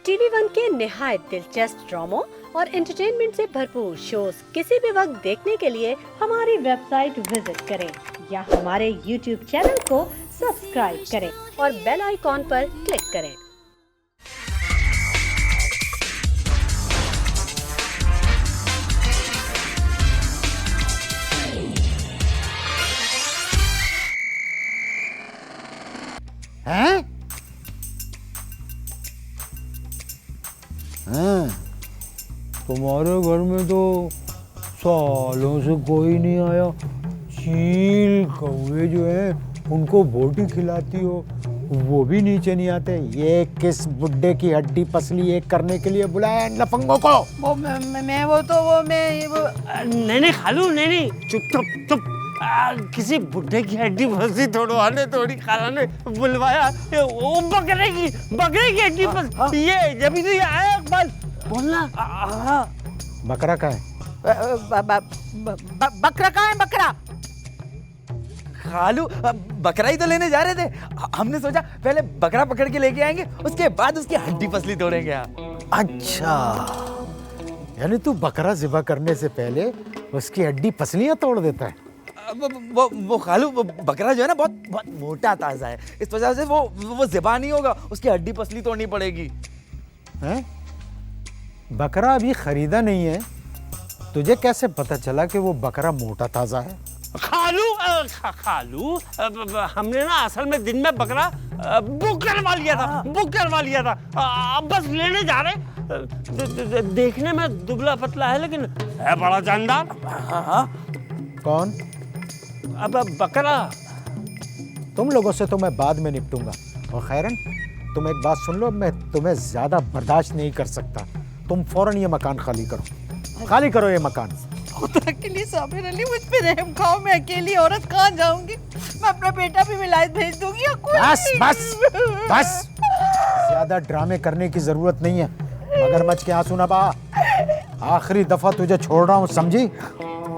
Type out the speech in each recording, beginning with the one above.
TV one के निहायत दिलचस्प ड्रामों और एंटरटेनमेंट से भरपूर शोज किसी भी वक्त देखने के लिए हमारी वेबसाइट विजिट करें या हमारे यूट्यूब चैनल को सब्सक्राइब करें और बेल आइकॉन पर क्लिक करें। हैं? हैं? तुम्हारे घर में तो सालों से कोई नहीं आया। चील कौवे जो हैं उनको बोटी खिलाती हो, वो भी नीचे नहीं आते। ये किस बुड्ढे की हड्डी पसली एक करने के लिए बुलाया इन लफंगों को? वो नहीं खालू, नहीं चुप। किसी बुड्ढे की हड्डी फंसी तोड़वाने थोड़ी खाला ने बुलवाया। वो बकरे की हड्डी फंस ये जब ही आया इकबाल बोलना। बकरा का है? बकरा कहाँ है? बकरा खालू बकरा ही तो लेने जा रहे थे। हमने सोचा पहले बकरा पकड़ के लेके आएंगे, उसके बाद उसकी हड्डी पसली तोड़ेंगे। अच्छा, यानी तू बकरा ज़िबा करने से पहले उसकी हड्डी पसलियां तोड़ देता है? वो खालू बकरा जो है ना बहुत मोटा ताजा है, इस वजह से वो ज़िबा नहीं होगा, उसकी हड्डी पसली तोड़नी पड़ेगी। हैं? बकरा अभी खरीदा नहीं है, तुझे कैसे पता चला कि वो बकरा मोटा ताजा है? खालू हमने ना असल में दिन में बकरा बुक करवा लिया था। अब बस लेने जा रहे। देखने में दुबला पतला है लेकिन है बड़ा जानदार। कौन? अब बकरा। तुम लोगों से तो मैं बाद में निपटूंगा। और खैरन, तुम एक बात सुन लो, मैं तुम्हें ज्यादा बर्दाश्त नहीं कर सकता। तुम फौरन ये मकान खाली करो ये मकान। खुदा के लिए साबिर अली, मुझ पे रहम खाओ। मैं अकेली औरत कहाँ जाऊंगी? मैं अपना बेटा भी विलायत भेज दूंगी या कुछ? बस ज्यादा ड्रामे करने की जरूरत नहीं है। मगरमच्छ के आंसू ना बहा। आखिरी दफा तुझे छोड़ रहा हूँ, समझी?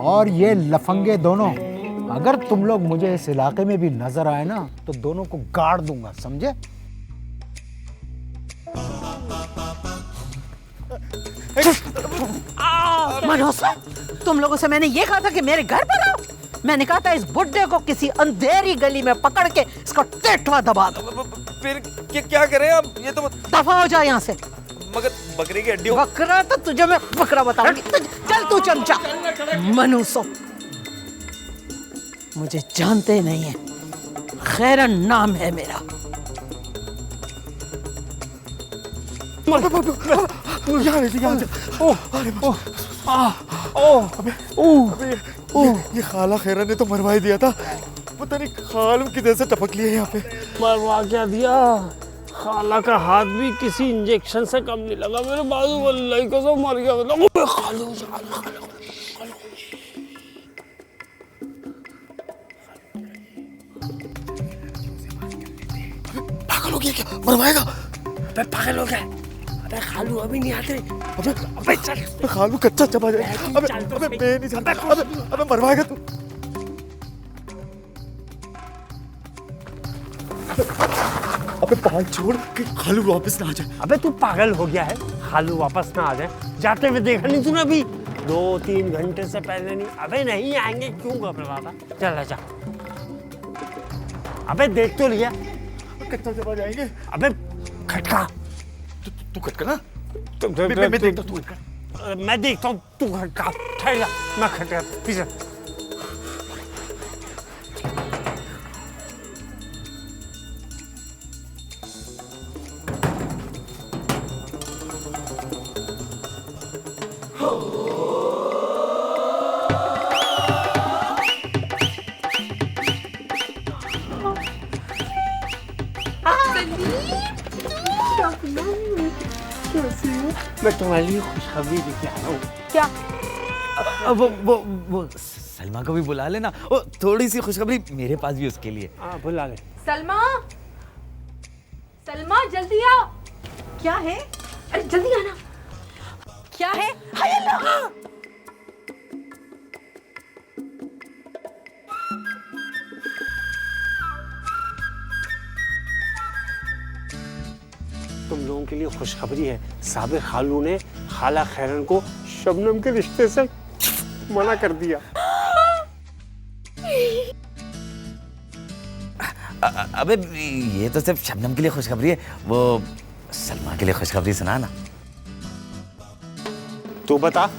और ये लफंगे दोनों, अगर तुम लोग मुझे इस इलाके में भी नजर आए ना तो दोनों को गाड़ दूंगा, समझे? मनोसा, तुम लोगों से मैंने ये कहा था कि मेरे घर पर आओ। मैंने कहा था इस बुड्ढे को किसी अंधेरी गली में पकड़ के इसका टेटवा दबा दो। फिर क्या करें अब? ये तो दफा हो जाए यहाँ से। मगर बकरे की हड्डी। बकरा तो तुझे मैं बकरा बताऊंगी। चल तू चमचा। मनूसो, मुझे जानते नहीं है, खैरन नाम है मेरा। ये खाला खैरा ने तो मरवा ही दिया था। पता नहीं खालू किधर से टपक लिया यहाँ पे। मरवा क्या दिया? खाला का हाथ भी किसी इंजेक्शन से कम नहीं लगा। मेरे बाजू वल्लाही कसम मर गया। खालू पागल हो गया क्या? मरवाएगा? अबे पागल हो गया? अबे खालू अभी नहीं आते। अबे चल। खालू कच्चा चबा जाए। अबे मैं नहीं जानता। अबे मरवाएगा तू? अबे पाल छोड़ कि खालू वापस ना आ जाए। अबे तू पागल हो गया है? खालू वापस ना आ जाए? जाते हुए देखा नहीं तूने? अभी 2-3 घंटे से पहले नहीं। अबे नहीं आएंगे, क्यों घबरा था? चल आजा। अबे देख तो लिया। कच्चा चबा जाएंगे। अबे खटका। तू खटका ना। मैं देखता हूँ, तू खटका। मैं देखता हूँ, तू खटका। ठहर जा, मैं खटका पीछे। मैं तुम्हारे लिए खुशखबरी लेके आया हूँ। क्या? वो सलमा को भी बुला लेना। वो थोड़ी सी खुशखबरी मेरे पास भी उसके लिए। हाँ बुला ले। सलमा जल्दी आ। क्या है? अरे जल्दी आना। क्या है? हाय अल्लाह! तुम लोगों शबनम के लिए खुशखबरी है। साबिर खालू ने खाला खैरन को शबनम के रिश्ते से मना कर दिया। अबे ये तो सिर्फ शबनम के लिए खुशखबरी है, वो सलमा के लिए खुशखबरी सुना ना। तू बता।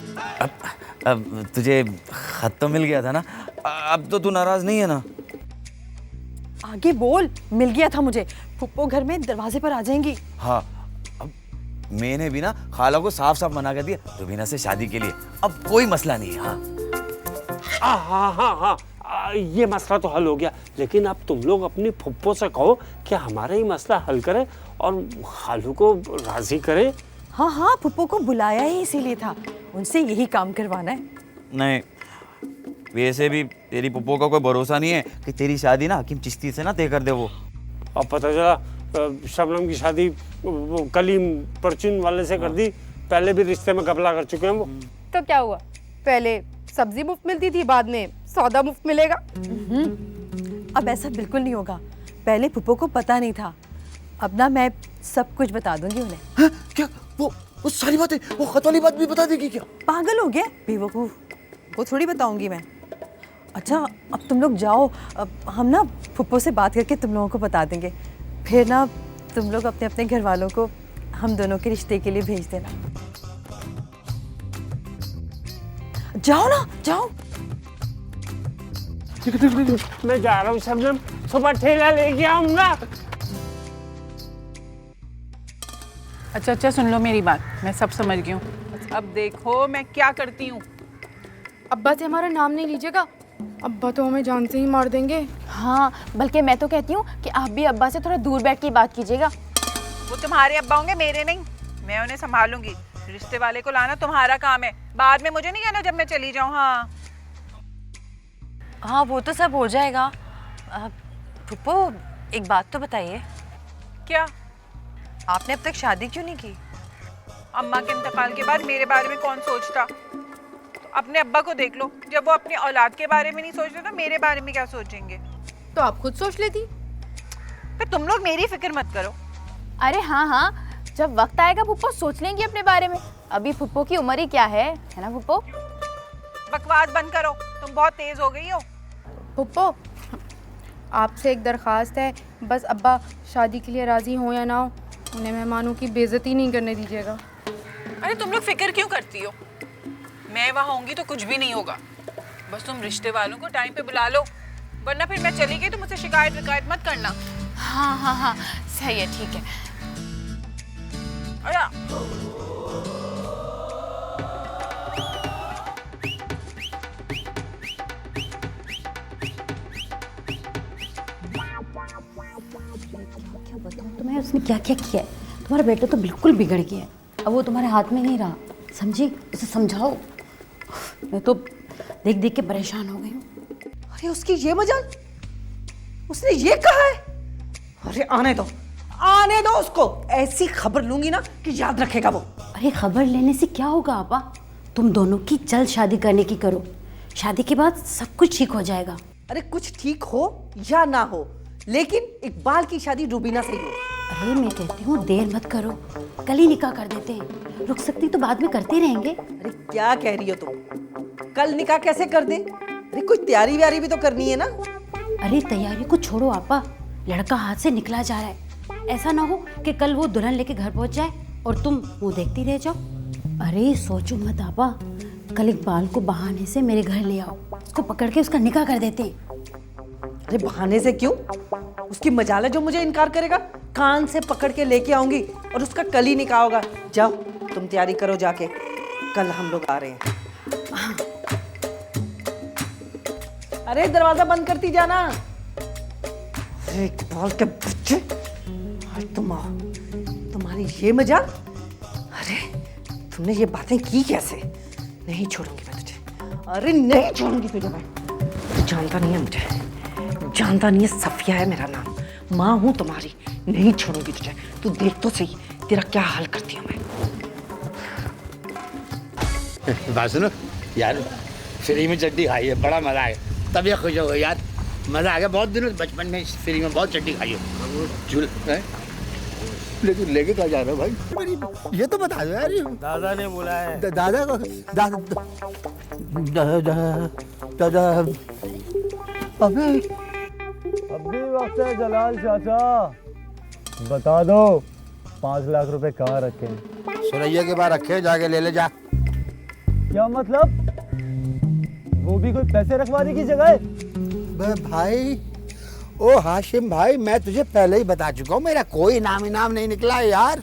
अब तुझे खत तो मिल गया था ना, अब तो तू नाराज नहीं है ना? आगे बोल। मिल गया था मुझे, फुप्पो घर में दरवाजे पर आ जाएंगी। हाँ, अब मैंने भी ना खाला को साफ साफ मना कर दिया रुबीना से शादी के लिए, अब कोई मसला नहीं है। हाँ हाँ हाँ हाँ, ये मसला तो हल हो गया, लेकिन अब तुम लोग अपनी फुप्पो से कहो कि हमारा ही मसला हल करे और खालू को राजी करे। हाँ हाँ, फुप्पो को बुलाया ही इसीलिए था, उनसे यही काम करवाना है। नहीं, वैसे भी तेरी पप्पो का कोई भरोसा नहीं है कि तेरी शादी ना हकीम चिश्ती से ना तय कर दे वो। अब पता चला शबनम की शादी वो कलीम परचून वाले से कर दी, पहले भी रिश्ते में घपला कर चुके हैं वो। तो क्या हुआ, पहले सब्जी मुफ्त मिलती थी, बाद में सौदा मुफ्त मिलेगा। अब ऐसा बिल्कुल नहीं होगा, पहले फुप्पो को पता नहीं था, अब ना मैं सब कुछ बता दूंगी उन्हें। हाँ? क्या वो सारी बातें, वो खत वाली बात भी बता देगी क्या? पागल हो गया बेवकूफ, वो थोड़ी बताऊंगी मैं। अच्छा अब तुम लोग जाओ, अब हम ना फुप्पो से बात करके तुम लोगों को बता देंगे, फिर ना तुम लोग अपने अपने घर वालों को हम दोनों के रिश्ते के लिए भेज देना। जाओ ना, जाओ। मैं जा रहा हूँ शबनम, सुबह ठेला लेके आऊंगा। अच्छा सुन लो मेरी बात, मैं सब समझ गई हूँ। अब देखो मैं क्या करती हूँ। अब्बा से हमारा नाम नहीं लीजिएगा, अब्बा तो हमें जान से ही मार देंगे। हाँ, बल्कि मैं तो कहती हूँ कि आप भी अब्बा से थोड़ा दूर बैठ के बात कीजिएगा। वो तुम्हारे अब्बा होंगे, मेरे नहीं, मैं उन्हें संभालूंगी। रिश्ते वाले को लाना तुम्हारा काम है, बाद में मुझे नहीं कहना जब मैं चली जाऊँ। हाँ हाँ वो तो सब हो जाएगा। फुप्पो एक बात तो बताइए, क्या? आपने अब तक शादी क्यों नहीं की? अम्मा के इंतकाल के बाद मेरे बारे में कौन सोचता? तो अपने अब्बा को देख लो, जब वो अपनी औलाद के बारे में नहीं सोचते तो मेरे बारे में क्या सोचेंगे? तो आप खुद सोच लेती। फिर तुम लोग मेरी फिक्र मत करो। अरे हाँ हाँ, जब वक्त आएगा फुप्पो सोच लेंगी अपने बारे में, अभी फुप्पो की उम्र ही क्या है ना फुप्पो? बकवास बंद करो, तुम बहुत तेज हो गई हो। पुप्पो, आपसे एक दरख्वास्त है, बस अब्बा शादी के लिए राजी हो या ना हो, उन्हें मेहमानों की बेइज्जती नहीं करने दीजिएगा। अरे तुम लोग फिक्र क्यों करती हो? मैं वहाँ होंगी तो कुछ भी नहीं होगा, बस तुम रिश्ते वालों को टाइम पे बुला लो, वरना फिर मैं चली गई तो मुझसे शिकायत मत करना। हाँ हाँ हाँ सही है, ठीक है। अया क्या बताऊँ तुम्हें, उसने क्या क्या किया है। तुम्हारा बेटा तो बिल्कुल बिगड़ गया है, अब वो तुम्हारे हाथ में नहीं रहा, समझी? उसे समझाओ। मैं तो देख देख के परेशान हो गई हूँ। अरे उसकी ये मजाल, उसने ये कहा है। अरे आने दो उसको, ऐसी खबर लूंगी ना कि याद रखेगा वो। अरे खबर लेने से क्या होगा आपा, तुम दोनों की जल्द शादी करने की करो, शादी के बाद सब कुछ ठीक हो जाएगा। अरे कुछ ठीक हो या ना हो, लेकिन इकबाल की शादी रुबीना से ही हो। अरे मैं कहती हूँ देर मत करो, कल ही निकाह कर देते हैं, रुक सकती तो बाद में करते रहेंगे। अरे क्या कह रही हो तुम, कल निकाह कैसे कर दे? अरे कोई तैयारी व्यारी भी तो करनी है ना। अरे तैयारी को छोड़ो आपा, लड़का हाथ से निकला जा रहा है, ऐसा ना हो कि कल वो दुल्हन लेके घर पहुंच जाए और तुम मुंह देखती रह जाओ। अरे सोचो मत आपा, कल इकबाल को बहाने से मेरे घर ले आओ, उसको पकड़ के उसका निकाह कर देते हैं। अरे बहाने से क्यों, उसकी मजाल है जो मुझे इनकार करेगा। कान से पकड़ के लेके आऊंगी और उसका कल ही निकाह होगा। जाओ तुम तैयारी करो जाके, कल हम लोग आ रहे हैं। अरे दरवाजा बंद करती जाना। अरे इकबाल के बच्चे, तुम आओ, तुम्हारी ये मजाल। अरे तुमने ये बातें की कैसे? नहीं छोड़ूंगी मैं तुझे, अरे नहीं छोड़ूंगी तुझे मैं। जानता नहीं है मुझे, जानता नहीं है, सफिया है मेरा नाम, माँ हूँ तुम्हारी, नहीं छोड़ूंगी तुझे। तू देख तो सही तेरा क्या हाल करती हूँ मैं। बात सुनो यार, फ्री में चट्टी खाई है, बड़ा मजा आया, तबीयत खुश हो गई यार, मजा आ गया। बहुत दिनों बचपन में फ्री में बहुत चट्टी खाई है। झूल लेकिन लेके कहाँ जा रहे हो भाई? मेरी ये तो बता दो यार। दादा ने बोला है। दादा को दादा अबे अभी वक्त है जलाल चाचा, बता दो 5 लाख रुपए कहाँ रखे हैं? सुरैया के पास रखे, जाके ले ले जा। क्या मतलब? वो भी कोई पैसे रखवाने की जगह है? बे भाई, ओ हाशिम भाई, मैं तुझे पहले ही बता चुका हूँ, मेरा कोई इनाम नहीं निकला है यार।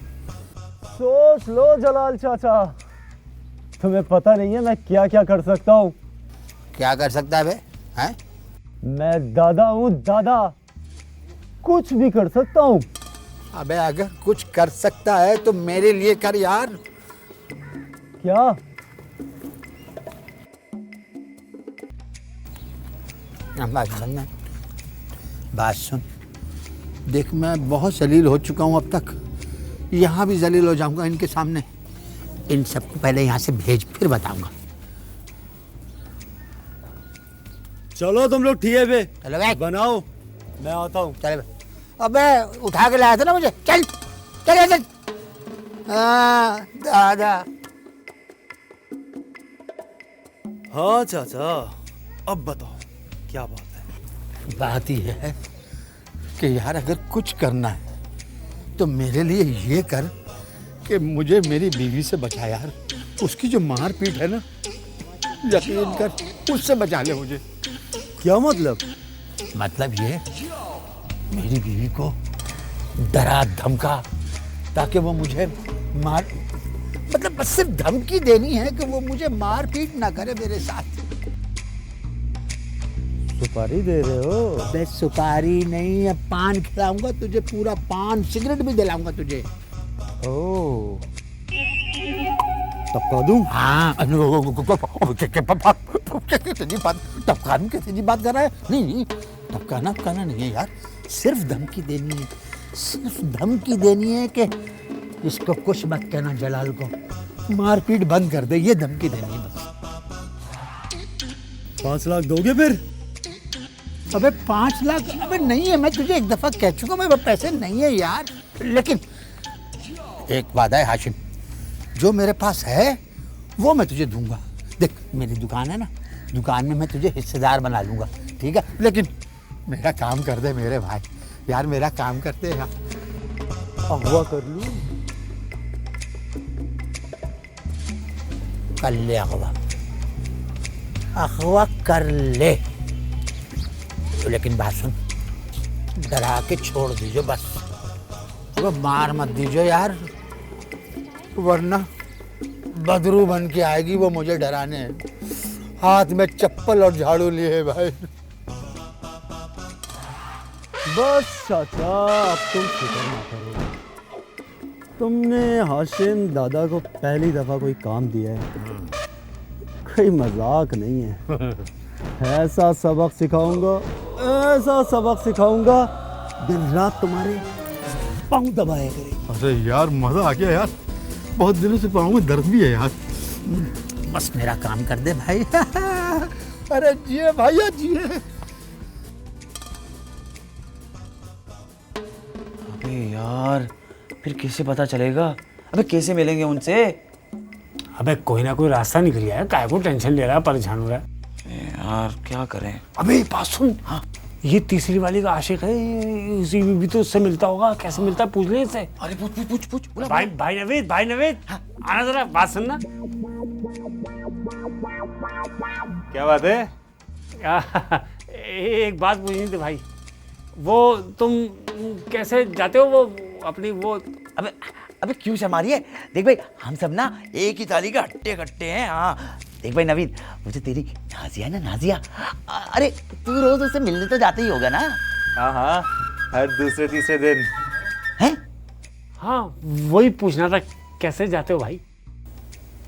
सोच लो जलाल चाचा, तुम्हें पता नहीं है मैं क्या क्या कर सकता हूँ। क्या कर सकता है बे? हैं? मैं दादा हूँ दादा, कुछ भी कर सकता हूँ। अबे अगर कुछ कर सकता है तो मेरे लिए कर यार। क्या? बात सुन, देख मैं बहुत जलील हो चुका हूँ अब तक, यहाँ भी जलील हो जाऊंगा इनके सामने। इन सबको पहले यहाँ से भेज, फिर बताऊंगा। चलो तुम लोग ठीक है बे, चलो बे, बनाओ, मैं आता हूँ। चल बे। अबे उठा के लाया था ना मुझे, चल चल चल। दादा। हाँ चाचा, अब बताओ क्या बात है? बात ही है कि यार अगर कुछ करना है तो मेरे लिए ये कर कि मुझे मेरी बीवी से बचा यार। उसकी जो मार पीट है ना, यकीन कर उससे बचा ले मुझे। क्या मतलब? मतलब ये, मेरी बीवी को डरा धमका ताकि वो मुझे मार, मतलब बस सिर्फ धमकी देनी है कि वो मुझे मार पीट ना करे मेरे साथ। सुपारी दे रहे हो? मैं सुपारी नहीं, अब पान खिलाऊंगा तुझे, पूरा पान, सिगरेट भी दिलाऊंगा तुझे। ओह, टपका दूं? हाँ, कैसी बात कर रहा है? नहीं, टपकाना नहीं है यार, सिर्फ धमकी देनी है, सिर्फ धमकी देनी है कि इसको कुछ मत कहना, जलाल को मारपीट बंद कर दे, ये धमकी देनी है बस। 5 लाख दोगे फिर? अबे 5 लाख? अबे नहीं है, मैं तुझे एक दफा कह चुका, मेरे पास पैसे नहीं है यार। लेकिन एक वादा है हाशिम, जो मेरे पास है वो मैं तुझे दूंगा। देख मेरी दुकान है ना, दुकान में मैं तुझे हिस्सेदार बना लूंगा, ठीक है? लेकिन मेरा काम कर दे मेरे भाई, यार मेरा काम करते यार। अगवा कर लूं? कर ले अगवा कर ले, लेकिन बात सुन, डरा के छोड़ दीजिए बस, वो मार मत दीजिए यार, वरना बदरू बन के आएगी वो मुझे डराने। हाथ में चप्पल और झाड़ू लिए भाई। बस चाचा, अब तुम फिक्र ना करो, तुमने हाशिम दादा को पहली दफा कोई काम दिया है, कोई मजाक नहीं है। ऐसा सबक सिखाऊंगा, ऐसा सबक सिखाऊंगा, दिन रात तुम्हारे पाँव दबाया करे। अरे यार मजा आ गया यार, बहुत दिनों से पाँव में दर्द भी है यार। बस मेरा काम कर दे भाई। अरे जिए भैया जिए। अबे यार, फिर कैसे पता चलेगा? अबे कैसे मिलेंगे उनसे? अबे कोई ना कोई रास्ता निकल जाएगा, काहे को टेंशन ले रहा है, परेशान हो रहा है? यार क्या करें? अबे बात सुन, हाँ, ये तीसरी वाली का आशिक है, उसी भी तो उससे मिलता होगा, कैसे मिलता है पूछ ले इससे। अरे पूछ बोला। भाई नवेद, आना जरा, बात सुनना। क्या बात है? एक बात पूछनी थी भाई, वो तुम कैसे जाते हो वो अपनी वो? अबे क्यों शर्मा रही है? देख भाई, हम सब ना एक ही थाली के हट्टे कट्टे हैं। हाँ देख भाई नवीन, मुझे तेरी नाजिया है ना, नाजिया, अरे तू रोज उससे मिलने तो जाते ही होगा ना? हाँ, हर दूसरे तीसरे दिन। हैं? हाँ वही पूछना था, कैसे जाते हो भाई?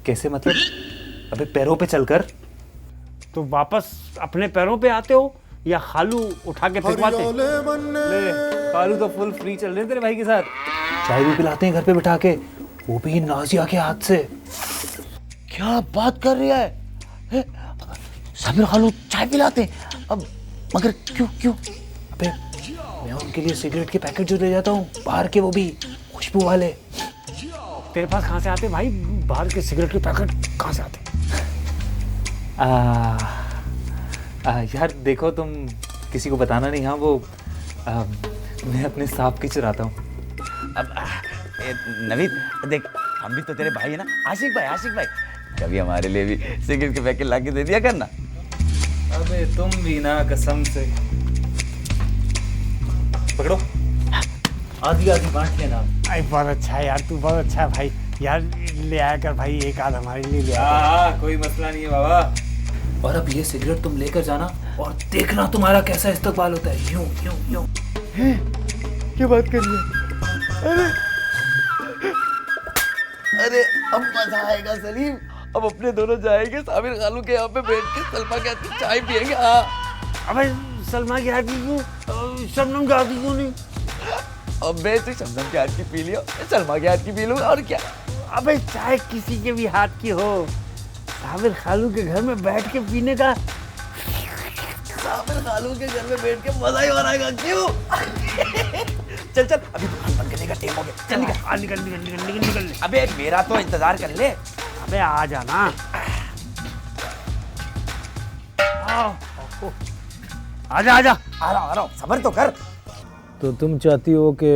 कैसे मतलब? अबे पैरों पे चलकर। तो वापस अपने पैरों पे आते हो या खालू उठा के फेंकवाते? ले, कालू तो फुल फ्री चल रहे हैं तेरे भाई के साथ, चाय भी पिलाते हैं घर पे बिठा के, वो भी नाजिया के हाथ से। क्या बात कर रही है? साबिर खालू चाय पिलाते हैं? अब मगर क्यों? अबे मैं उनके लिए सिगरेट के पैकेट जो ले जाता हूँ बाहर के, वो भी खुशबू वाले। तेरे पास कहाँ से आते भाई? बाहर के सिगरेट के पैकेट कहाँ से आते? यार देखो, तुम किसी को बताना नहीं। हाँ वो मैं अपने सांप की चुराता हूँ। अब नवीद देख, हम भी तो तेरे भाई है ना। आशिक भाई कभी हमारे लिए भी सिगरेट के पैकेट ला के दे दिया करना। अबे तुम भी ना, कसम से। पकड़ो, आधी आधी बांट लेना। अरे बहुत अच्छा है यार, तू बहुत अच्छा है भाई। यार ले आया कर भाई, एक आध हमारे लिए ले आया हाँ, कोई मसला नहीं है बाबा। और अब ये सिगरेट तुम लेकर जाना और देखना तुम्हारा कैसा इस्तकबाल होता है। यूं यूं यूं। क्या बात कर रही है? अरे अब मजा आएगा सलीम। अब अपने दोनों जाएंगे साबिर खालू के यहाँ पे बैठ के सलमा के हाथ की चाय पियेंगे। हाँ अबे सलमा की हाथ की क्यों, शबनम की हाथ की क्यों नहीं? अबे तू शबनम के हाथ की पी लियो, सलमा के हाथ की पी लूंगा और क्या। अबे चाहे किसी के भी हाथ की हो, साबिर खालू के घर में बैठ के पीने का, साबिर खालू के घर में बैठ के मजा ही और आएगा। क्यों? चल चल, अभी दुकान बंद करने का टाइम हो गया। चल निकल। निकल। अबे मेरा तो इंतजार कर ले। अबे आ जाना। आजा आजा। आ रहा हूँ, सब्र तो कर। तो तुम चाहती हो कि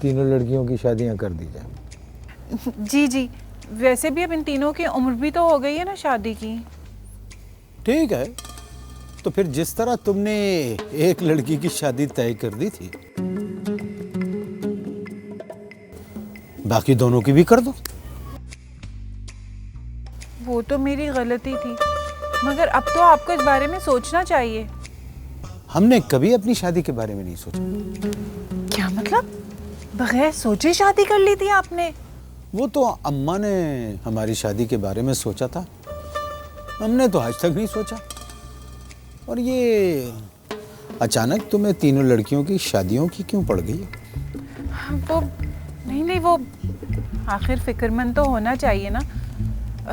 तीनों लड़कियों की शादियां कर दी जाए? जी, वैसे भी अब इन तीनों की उम्र भी तो हो गई है ना शादी की। ठीक है, तो फिर जिस तरह तुमने एक लड़की की शादी तय कर दी थी, बाकी दोनों की भी कर दो। वो तो मेरी गलती थी, मगर अब तो आपको इस बारे में सोचना चाहिए। हमने कभी अपनी शादी के बारे में नहीं सोचा। क्या मतलब? बगैर सोचे शादी कर ली थी आपने? वो तो अम्मा ने हमारी शादी के बारे में सोचा था, हमने तो आज तक नहीं सोचा। और ये अचानक तुम्हें तीनों लड़कियों की शादियों की क्यों पड़ गई? वो नहीं, वो आखिर फिक्रमंद तो होना चाहिए ना।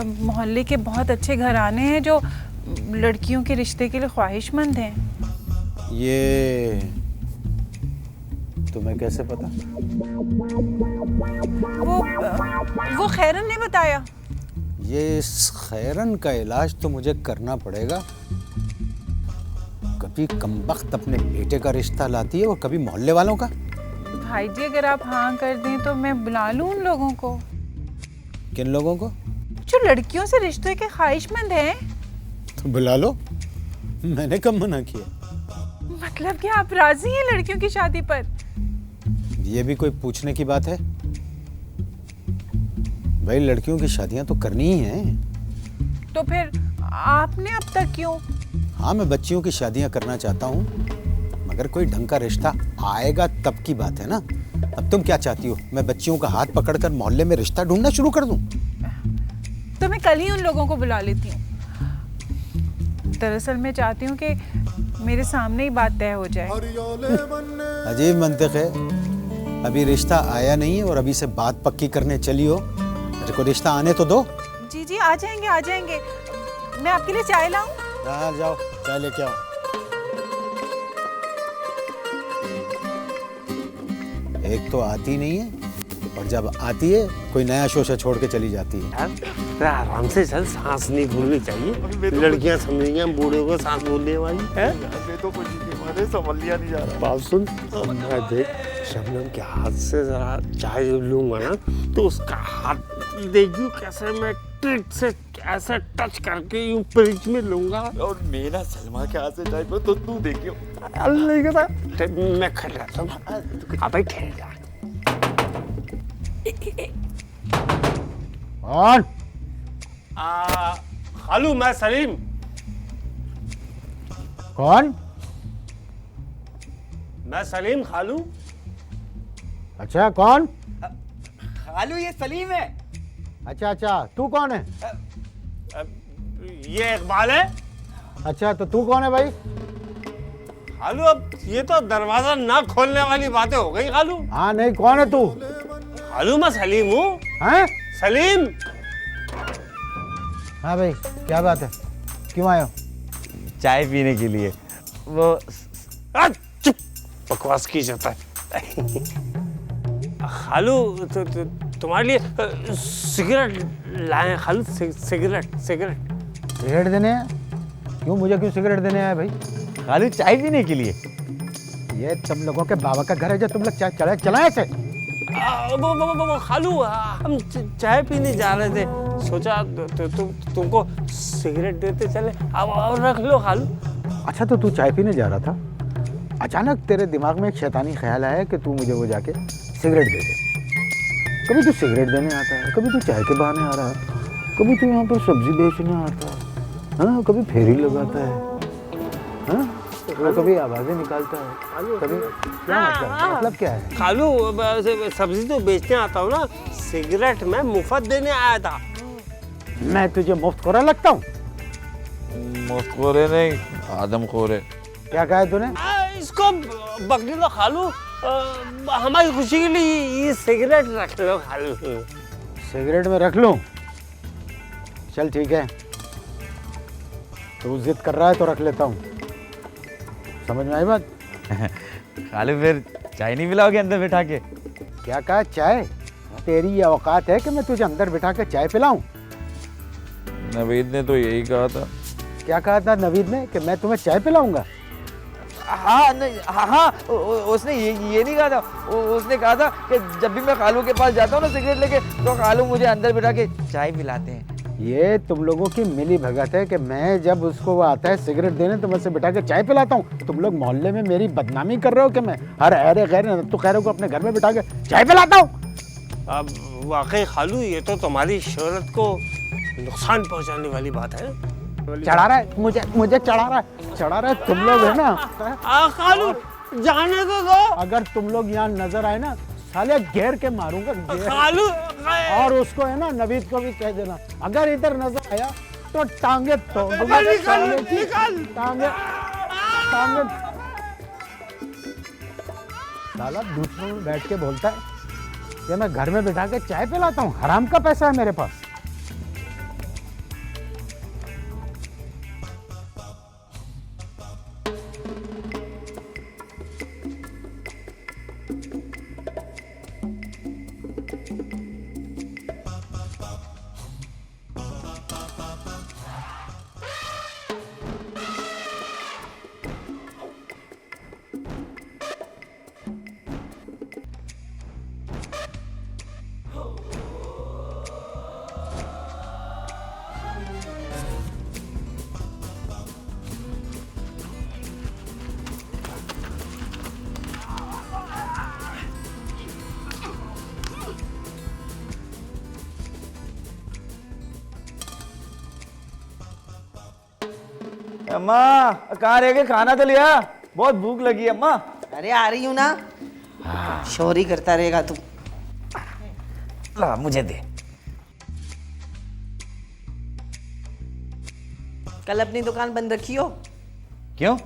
मोहल्ले के बहुत अच्छे घराने हैं जो लड़कियों के रिश्ते के लिए ख्वाहिशमंद हैं। ये तुम्हें कैसे पता? वो खैरन ने बताया। ये इस खैरन का इलाज तो मुझे करना पड़ेगा। कभी कमबख्त अपने बेटे का रिश्ता लाती है और कभी मोहल्ले वालों का। भाई जी अगर आप हाँ कर दें तो मैं बुला लूं उन लोगों को। किन लोगों को? जो लड़कियों से रिश्ते के ख्वाहिशमंद हैं। तो बुला लो, मैंने कब मना किया? मतलब कि आप राजी हैं लड़कियों की शादी पर? ये भी कोई पूछने की बात है? भाई लड़कियों की शादियां तो करनी ही हैं। तो फिर आपने अब तक क्यों? हाँ, मैं बच्चियों की शादियां करना चाहता हूँ, मगर कोई ढंग का रिश्ता आएगा तब की बात है ना। अब तुम क्या चाहती हो, मैं बच्चियों का हाथ पकड़कर मोहल्ले में रिश्ता ढूंढना शुरू कर दूं? तो मैं कल ही उन लोगों को बुला लेती हूँ। दरअसल मैं चाहती हूँ कि मेरे सामने ही बात तय हो जाए। अजीब मंतिक है, अभी रिश्ता आया नहीं है और अभी से बात पक्की करने चली हो। मेरे को रिश्ता आने तो दो। जी आ जाएंगे। मैं आपके लिए चाय लाऊं? हाँ जाओ, चाय लेके आओ। एक तो आती नहीं है और जब आती है कोई नया शोशा छोड़ के चली जाती है। यार आराम से चल, सांस नहीं भूलनी चाहिए। लड़कियां समझेंगी हम बूढ़े को सांस भूलने वाली है। तो कुछ नहीं समझ लिया नहीं जा रहा। बात सुन, मैं देख शबनम के हाथ से जरा चाय लूंगा ना तो उसका हाथ देखियो कैसे मैं ट्रिक से ऐसे टच करके यूं फ्रिज में लूंगा। और मेरा सलमा के हाथ से चाय तो तू देखियो। अल्लाह का मैं खड़ रहा हूँ। अबे ठहर जा। कौन? खालू, मैं सलीम। कौन? मैं सलीम खालू। अच्छा कौन? खालू ये सलीम है। अच्छा, तू कौन है? ये इकबाल है। अच्छा तो तू कौन है भाई? खालू अब ये तो दरवाजा ना खोलने वाली बातें हो गई खालू। हाँ नहीं, कौन है तू? खालू मैं सलीम हूँ। हैं? सलीम। हाँ भाई, क्या बात है, क्यों आए हो? चाय पीने के लिए। वो चुप, बकवास की जाता है। खालू तुम्हारे लिए सिगरेट लाए हैं खालू, सिगरेट। सिगरेट देने आया? क्यों, मुझे क्यों सिगरेट देने आया भाई? खालू चाय पीने के लिए। ये तुम लोगों के बाबा का घर है जो तुम लोग चाय चलाए ऐसे? वो खालू हम चाय पीने जा रहे थे, सोचा तुमको सिगरेट देते चले। अब रख लो खालू। अच्छा तो तू चाय पीने जा रहा था, अचानक तेरे दिमाग में एक शैतानी ख्याल आया कि तू मुझे वो जाके सिगरेट दे दे। कभी तू सिगरेट देने आता है, कभी तू चाय के बहाने आ रहा है, कभी तू यहाँ पर सब्जी बेचने आता है, हाँ, कभी फेरी लगाता है, हाँ, तो कभी आवाजें निकालता है, कभी क्या मतलब क्या है? खालू सब्जी तो बेचने आता हूँ ना, सिगरेट मैं मुफ्त देने आया था। मैं तुझे मुफ्तखोरा लगता हूँ? मुफ्तखोरे नहीं, आदमखोरे। क्या कहा है तूने? इसको बकरी लो खालू, हमारी खुशी के लिए ये सिगरेट रख लो खालू। सिगरेट में रख लूं? चल ठीक है, तू जिद कर रहा है तो रख लेता हूँ। समझ में आई बात? खालू फिर चाय नहीं पिलाओगे अंदर बिठा के? क्या कहा, चाय? तेरी ये औकात है कि मैं तुझे अंदर बिठा के चाय पिलाऊं? नवीद ने तो यही कहा था। क्या कहा था नवीद ने कि मैं तुम्हें चाय पिलाऊंगा? हाँ नहीं, हाँ उसने ये नहीं कहा था। उसने कहा था कि जब भी मैं खालू के पास जाता हूँ ना सिगरेट लेके, तो खालू मुझे अंदर बिठा के चाय पिलाते हैं। ये तुम लोगों की मिली भगत है कि मैं जब उसको वो आता है सिगरेट देने तो मैं उसे बिठा के चाय पिलाता हूँ। तुम लोग मोहल्ले में मेरी बदनामी कर रहे हो कि मैं हर अरे गैर तो खैरों को अपने घर में बिठा के चाय पिलाता हूँ। अब वाकई खालू ये तो तुम्हारी शोहरत को नुकसान पहुंचाने वाली बात है। चढ़ा रहा है मुझे चढ़ा रहा है तुम लोग है ना। खालू जाने तो दो। अगर तुम लोग यहाँ नजर आए ना साले घेर के मारूंगा खालू। और उसको है ना नवीद को भी कह देना अगर इधर नजर आया तो टांगे तोड़ दूंगा। टांगे साला दूसरों में बैठ के बोलता है कि मैं घर में बिठा के चाय पिलाता हूँ। हराम का पैसा है मेरे पास। अम्मा कहाँ रह गए? खाना तो लिया, बहुत भूख लगी है अम्मा। अरे आ रही हूँ ना। शोरी करता रहेगा तू। ला मुझे दे। कल अपनी दुकान बंद रखी हो? क्यों?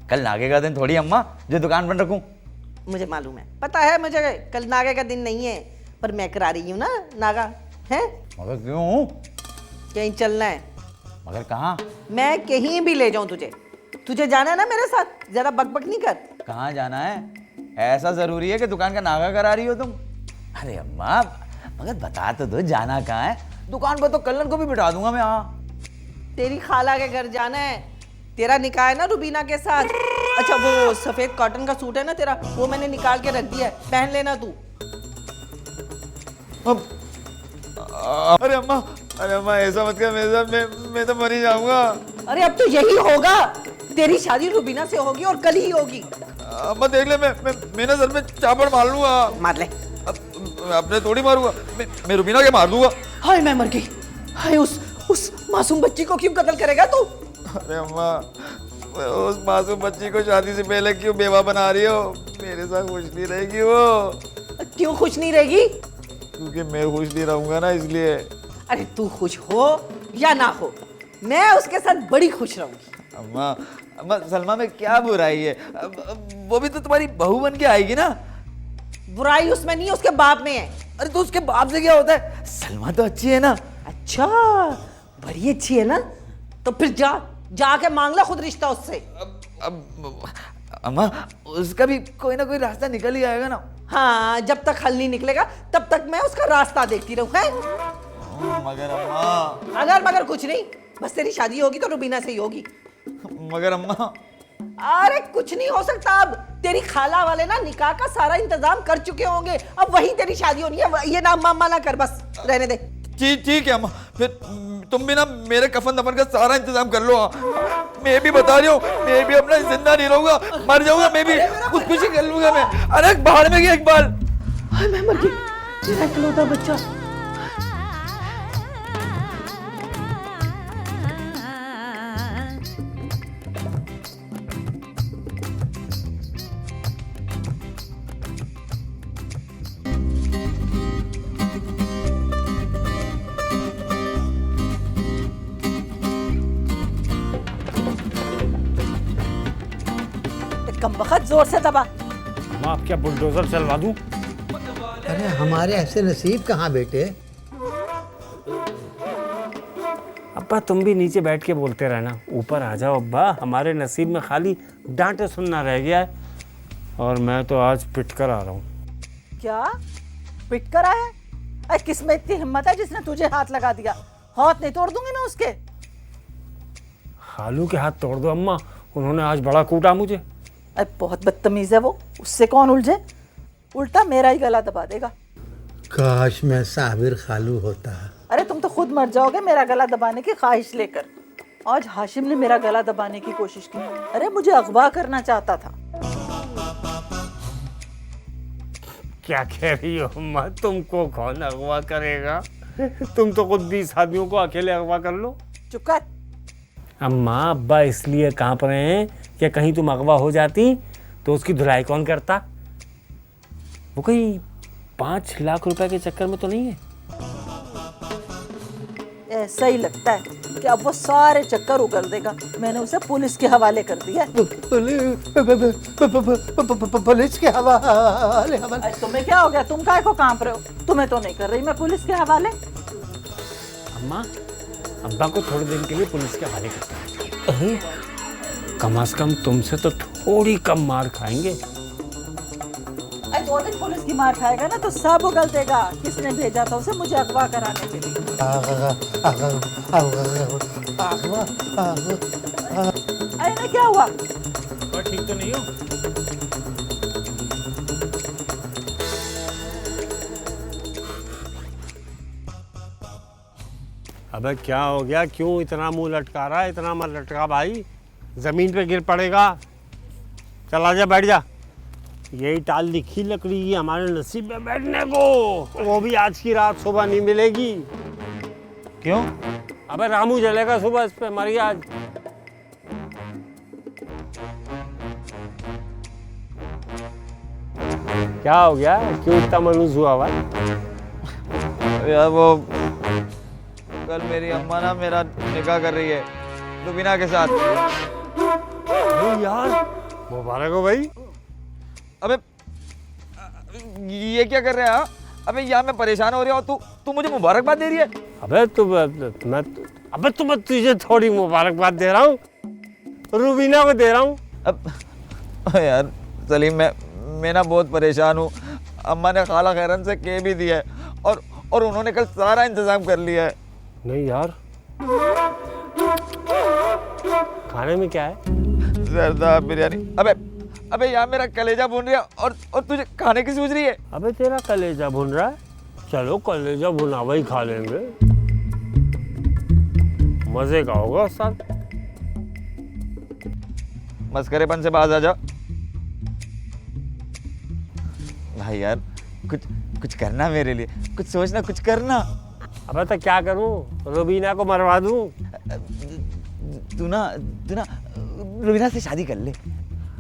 कल नागे का दिन थोड़ी अम्मा जो दुकान बंद रखूं। मुझे मालूम है, पता है मुझे कल नागे का दिन नहीं है, पर मैं करा रही हूँ ना नागा है। मगर क्यों? कहीं चलना है। मगर कहाँ? मैं कहीं भी ले जाऊं तुझे जाना है ना मेरे साथ, जरा बकबक नहीं कर। कहाँ जाना है? ऐसा जरूरी है कि दुकान का नागा करा रही हो तुम? अरे अम्मा मगर बता तो दो जाना कहाँ है? दुकान पर तो कल्लन को भी बिठा दूंगा मैं। हाँ तेरी खाला के घर जाना है, तेरा निकाह है ना रुबीना के साथ। अच्छा वो सफेद कॉटन का सूट है ना तेरा, वो मैंने निकाल के रख दिया है, पहन लेना तू। अरे अम्मा ऐसा मत कर मेरे साथ, मैं तो मर ही जाऊंगा। अरे अब तो यही होगा, तेरी शादी रुबीना से होगी और कल ही होगी। अम्मा देख ले, मैं ना सर में चापड़ मार लूंगा। मार ले। अपने थोड़ी मारूंगा, मैं रुबीना के मार दूंगा। हाय मैं मर गई। हाय उस मासूम बच्ची को क्यों कत्ल करेगा तू? अरे अम्मा उस मासूम बच्ची को शादी से पहले क्यों बेवा बना रही हो? मेरे साथ खुश नहीं रहेगी वो। क्यों खुश नहीं रहेगी? क्योंकि मैं खुश नहीं रहूंगा ना, इसलिए। अरे तू खुश हो या ना हो, मैं उसके साथ बड़ी खुश रहूंगी। अम्मा सलमा में क्या बुराई है? वो भी तो तुम्हारी बहू बन के आएगी ना। बुराई उसमें नहीं, उसके बाप में है। अरे तो उसके बाप से क्या होता है? सलमा तो अच्छी है ना। अच्छा बड़ी अच्छी है ना, तो फिर जाके मांग ले खुद रिश्ता उससे। अम्मा उसका भी कोई ना कोई रास्ता निकल ही आएगा ना। हाँ, जब तक हल नहीं निकलेगा तब तक मैं उसका रास्ता देखती रहूं। है मगर अम्मा, अगर मगर कुछ नहीं, बस तेरी शादी होगी तो रुबीना से ही होगी। मगर अम्मा, अरे कुछ नहीं हो सकता। अब तेरी खाला वाले ना निकाह का सारा इंतजाम कर चुके होंगे, अब वही तेरी शादी होनी है। ये ना मामा ना कर, बस रहने दे। ठीक है अम्मा, फिर तुम भी ना मेरे कफन दफन का सारा इंतजाम कर लो। मैं भी बता रही हूँ, मैं भी अपना जिंदा नहीं रहूंगा, मर जाऊंगा मैं भी, खुदकुशी कर लूंगा मैं। अरे बाहर में गया इकबाल। मैं मर गई, मेरा इकलौता बच्चा। कम वक्त जोर से दबा। मैं आप क्या बुलडोजर चलवा दूं? अरे हमारे ऐसे नसीब कहाँ बेटे। अब्बा तुम भी नीचे बैठ के बोलते रहना, ऊपर आ जाओ अब्बा। हमारे नसीब में खाली डांटे सुनना रह गया है, और मैं तो आज पिट कर आ रहा हूँ। क्या पिट कर आया? अरे किसमें इतनी हिम्मत है जिसने तुझे हाथ लगा दिया? हाथ नहीं तोड़ दूंगी ना उसके। खालू के हाथ तोड़ दो अम्मा, उन्होंने आज बड़ा कूटा मुझे। अरे बहुत बदतमीज है वो, उससे कौन उलझे, उल्टा मेरा ही गला दबा देगा। काश मैं साबिर खालू होता। अरे तुम तो खुद मर जाओगे मेरा गला दबाने की ख्वाहिश लेकर। आज हाशिम ने मेरा गला दबाने की कोशिश की। अरे मुझे अगवा करना चाहता था। क्या कह रही हो अम्मा? तुमको कौन अगवा करेगा? तुम तो खुद 20 आदमियों को अकेले अगवा कर लो। चुप कर। अम्मा अब्बा इसलिए कांप रहे हैं कि कहीं तुम अगवा हो जाती तो उसकी धुलाई कौन करता? वो कहीं 5 लाख रुपए के चक्कर में तो नहीं है? ऐसा ही लगता है कि अब वो सारे चक्कर उगल देगा। मैंने उसे पुलिस के हवाले कर दिया। पुलिस के हवाले? तुम्हें क्या हो गया? तुम काहे को कांप रहे हो? तुम्हें तो नहीं कर रही मैं पुलिस के हवाले। अम्मा अब्बा को थोड़े दिन के लिए पुलिस के हवाले करते हैं। कम से कम तुमसे तो थोड़ी कम मार खाएंगे। अरे 2 दिन पुलिस की मार खाएगा ना तो सब उगल देगा किसने भेजा था उसे मुझे अगवा कराने के लिए। अरे ना क्या हुआ? ठीक तो नहीं हो? अबे क्या हो गया? क्यों इतना मुंह लटका रहा है? इतना मत लटका भाई, जमीन पे गिर पड़ेगा। चल आजा, बैठ जा। यही टाल लिखी लकड़ी की हमारे नसीब में बैठने को, वो भी आज की रात सुबह नहीं मिलेगी। क्यों? अबे रामू जलेगा सुबह इस पे, मर गया आज। क्या हो गया? क्यों इतना मनूस हुआ भाई? यार वो कल मेरी अम्मा ना मेरा निकाह कर रही है रुबीना के साथ। यार मुबारक हो भाई। अबे ये क्या कर रहे हैं? हाँ? अबे यार मैं परेशान हो रही हूँ, तू मुझे मुबारकबाद दे रही है। अबे मैं तुझे थोड़ी मुबारकबाद दे रहा हूँ, रुबीना को दे रहा हूँ। अब यार सलीम मैं ना बहुत परेशान हूँ। अम्मा ने खाला खैरन से कह भी दिया है और उन्होंने कल सारा इंतजाम कर लिया है। नहीं यार, खाने में क्या है? जरदा बिरयानी। अबे यार मेरा कलेजा भून रहा है और तुझे खाने की सूझ रही है। अबे तेरा कलेजा भून रहा है? चलो कलेजा भुना हुआ ही खा लेंगे, मजे का होगा उस्ताद। मस्करेपन से बाज आ जा भाई। यार कुछ करना मेरे लिए, कुछ सोचना, कुछ करना। अबे तो क्या करूं? रुबीना को मरवा दूं? तू ना रुबीना से शादी कर ले।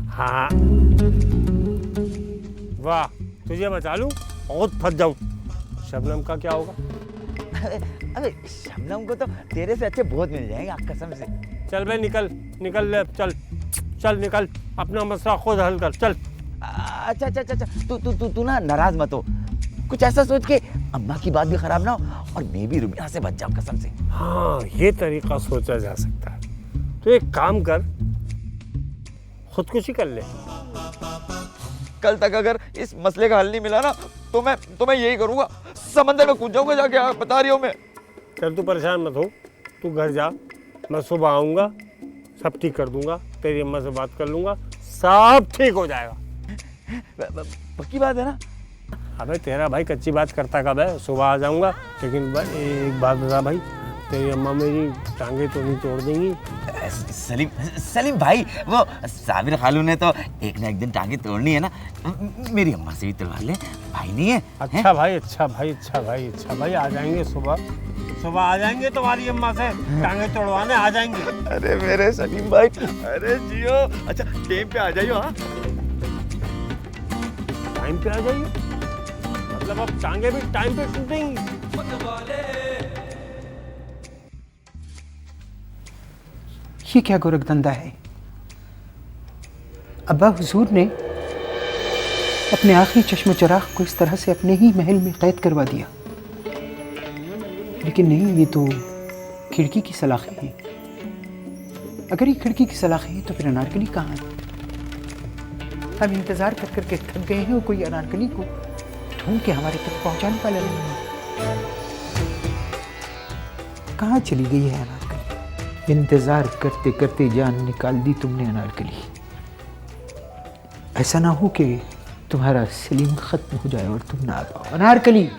हाँ वाह, तुझे बचा लूं और फंस जाऊं। शबनम का क्या होगा? अबे शबनम को तो तेरे से अच्छे बहुत मिल जाएंगे कसम से। चल बे, निकल ले, चल निकल, अपना मसला खुद हल कर, चल। अच्छा तू ना नाराज मत हो। कुछ ऐसा सोच के अम्मा की बात भी खराब ना हो और मैं भी रुबीना से बच जाऊं कसम से। हाँ, ये तरीका सोचा जा सकता है। तो एक काम कर, खुदकुशी कर ले। कल तक अगर इस मसले का हल नहीं मिला ना तो मैं यही करूँगा, समंदर में कूद जाऊँगा जाके। बता रही हूँ मैं। चल तू परेशान मत हो, तू घर जा, मैं सुबह आऊँगा, सब ठीक कर दूंगा, तेरी अम्मा से बात कर लूँगा, सब ठीक हो जाएगा। पक्की बात है ना? अबे तेरा भाई कच्ची बात करता कब है, सुबह आ जाऊँगा। लेकिन एक बात बता भाई, तेरी अम्मा मेरी टांगे तो नहीं तोड़ देंगी? सलीम भाई, वो साबिर खालू ने तो एक ना एक दिन टांगे तोड़नी है ना, मेरी अम्मा से भी तोड़वा ले, भाई नहीं है? अच्छा भाई, अच्छा भाई, अच्छा भाई, अच्छा भाई, आ जाएंगे सुबह आ जाएंगे तुम्हारी अम्मा से टांगे तोड़वाने, आ जाएंगे। अरे मेरे सलीम भाई, अरे जियो। अच्छा टाइम पे आ जाइयो। हाँ टाइम पे आ जाइए, मतलब अब टांगे भी टाइम पे टूटेंगी? ये क्या गोरखधंधा है? अब्बा हुजूर ने अपने आखिरी चश्म चिराग को इस तरह से अपने ही महल में कैद करवा दिया, लेकिन नहीं, ये तो खिड़की की सलाखें हैं। अगर ये खिड़की की सलाखें हैं तो फिर अनारकली कहाँ है? हम इंतजार कर करके थक गए हैं और कोई अनारकली को ढूंढ के हमारे तक पहुंचाने वाला नहीं है। कहाँ चली गई है अनारकली? इंतजार करते करते जान निकाल दी तुमने अनारकली। ऐसा ना हो कि तुम्हारा सलीम खत्म हो जाए और तुम ना आ पाओ। अनारकली।